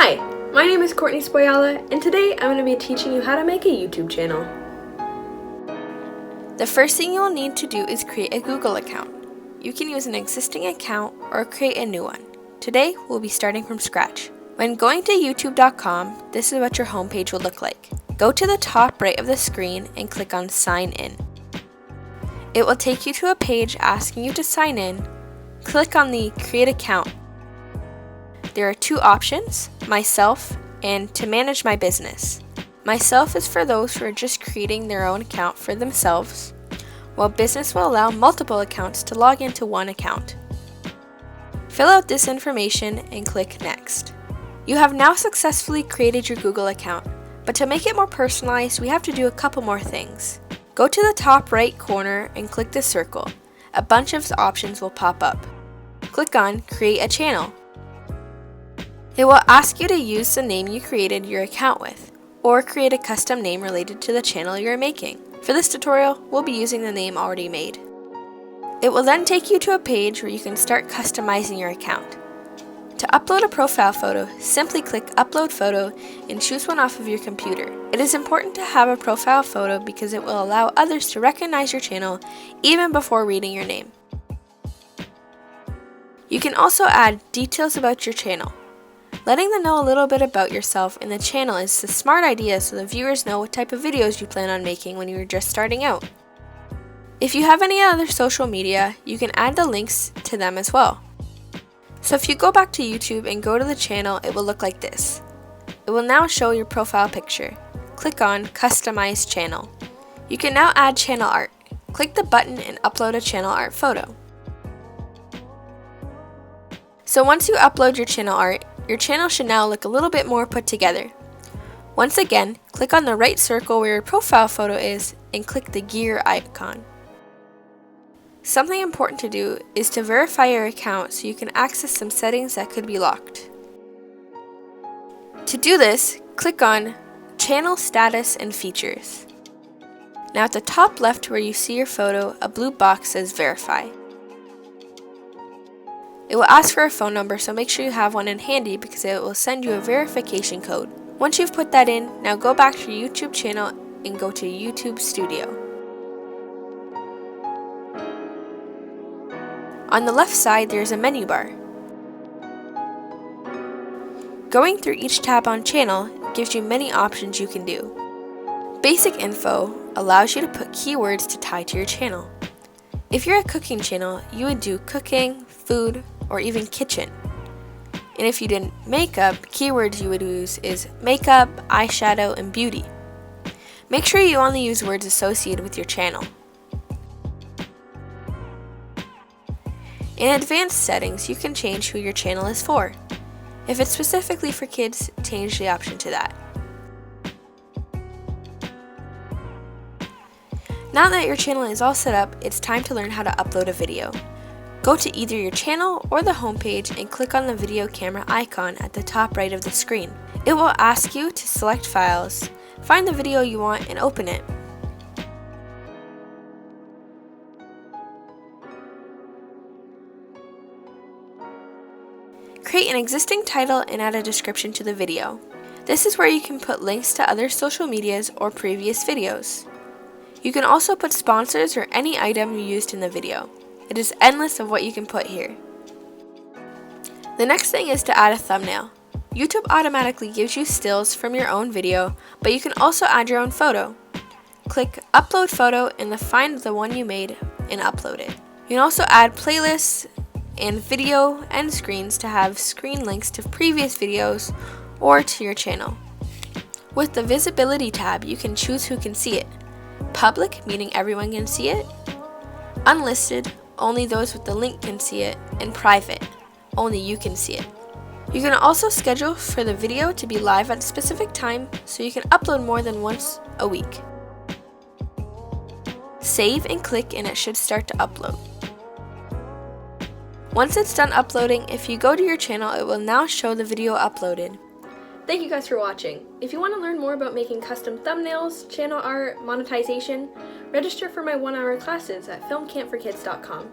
Hi, my name is Courtney Spoyala, and today I'm going to be teaching you how to make a YouTube channel. The first thing you will need to do is create a Google account. You can use an existing account or create a new one. Today, we'll be starting from scratch. When going to youtube.com, this is what your homepage will look like. Go to the top right of the screen and click on Sign In. It will take you to a page asking you to sign in. Click on the Create Account. There are two options, Myself and To Manage My Business. Myself is for those who are just creating their own account for themselves, while Business will allow multiple accounts to log into one account. Fill out this information and click Next. You have now successfully created your Google account, but to make it more personalized, we have to do a couple more things. Go to the top right corner and click the circle. A bunch of options will pop up. Click on Create a Channel. It will ask you to use the name you created your account with, or create a custom name related to the channel you are making. For this tutorial, we'll be using the name already made. It will then take you to a page where you can start customizing your account. To upload a profile photo, simply click Upload Photo and choose one off of your computer. It is important to have a profile photo because it will allow others to recognize your channel even before reading your name. You can also add details about your channel. Letting them know a little bit about yourself and the channel is a smart idea so the viewers know what type of videos you plan on making when you're just starting out. If you have any other social media, you can add the links to them as well. So if you go back to YouTube and go to the channel, it will look like this. It will now show your profile picture. Click on Customize Channel. You can now add channel art. Click the button and upload a channel art photo. So once you upload your channel art, your channel should now look a little bit more put together. Once again, click on the right circle where your profile photo is and click the gear icon. Something important to do is to verify your account so you can access some settings that could be locked. To do this, click on Channel Status and Features. Now at the top left where you see your photo, a blue box says Verify. It will ask for a phone number, so make sure you have one in handy because it will send you a verification code. Once you've put that in, now go back to your YouTube channel and go to YouTube Studio. On the left side, there is a menu bar. Going through each tab on Channel gives you many options you can do. Basic Info allows you to put keywords to tie to your channel. If you're a cooking channel, you would do cooking, food, or even kitchen. And if you did makeup, keywords you would use is makeup, eyeshadow, and beauty. Make sure you only use words associated with your channel. In advanced settings, you can change who your channel is for. If it's specifically for kids, change the option to that. Now that your channel is all set up, it's time to learn how to upload a video. Go to either your channel or the homepage and click on the video camera icon at the top right of the screen. It will ask you to select files, find the video you want, and open it. Create an existing title and add a description to the video. This is where you can put links to other social medias or previous videos. You can also put sponsors or any item you used in the video. It is endless of what you can put here. The next thing is to add a thumbnail. YouTube automatically gives you stills from your own video, but you can also add your own photo. Click Upload Photo and find the one you made and upload it. You can also add playlists and video end screens to have screen links to previous videos or to your channel. With the Visibility tab, you can choose who can see it. Public, meaning everyone can see it. Unlisted, only those with the link can see it. And private, only you can see it. You can also schedule for the video to be live at a specific time so you can upload more than once a week. Save and click and it should start to upload. Once it's done uploading, if you go to your channel, it will now show the video uploaded. Thank you guys for watching. If you want to learn more about making custom thumbnails, channel art, monetization, register for my 1-hour classes at filmcampforkids.com.